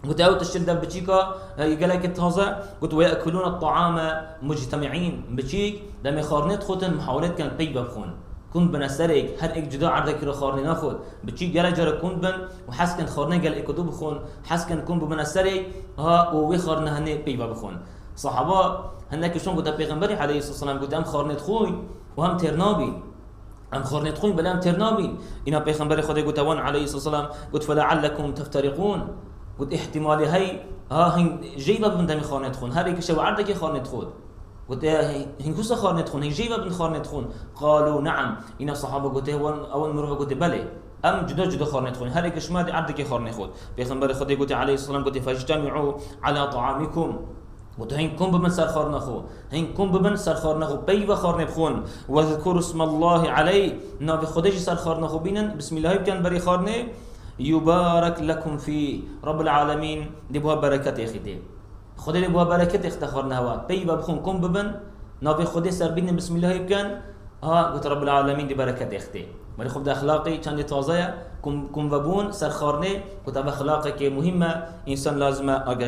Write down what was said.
قلت أو تشتري بتشيكا قال لك تازة قلت ويأكلون الطعام مجتمعين بتشيك لما خارنت خوتن محاولات كان بيج بخون كنت بنا سرق هر اك جدا عردك رو خارني ناخد بتشيك جلا جرا كنت بن وحس كان خارني قال اكدو بخون حس كان كنت بنا سرق ها ووي خارنا هني بيج بخون صحابة هناك شلون قلت بيغمبري عليه الصلاة والسلام قلت أم خارنت خوي وهم ترنابي ام خارنت خوي بلا ام ترنابي إنا بيغمبري خدي قلت وان عليه الصلاة والسلام قلت فلعلكم تفترقون قلت احتمالي هي هن جيبه بن دمي خانت خون هر یک شو عردك خانت خود قلت هن كوسا خانت خون هن جيبه بن خانت خون قالوا نعم إن الصحابة قلت اول مره قلت بله ام جدا جدا خانت خون هر یک شما عردك خانت خود پیغمبر خدا قلت عليه الصلاه والسلام قلت فاجتمعوا على طعامكم قلت هين كم بمن سر خارنخو هين كم بمن سر خارنخو بي بخارن بخون واذكر اسم الله عليه نبي خدش سر خارنخو بينن بسم الله كان بري خارنه يبارك لكم في رب العالمين دي بها بركات اخدي خدي بها بركات اختخرنا هوا بي بخون كم بمن نبي خدش سر بينن بسم الله كان قلت رب العالمين دي بركات اختي ولی خب اخلاقی چند تازه کم وبون سر خارنه قلت اخلاقی که مهمه انسان لازمه آگاه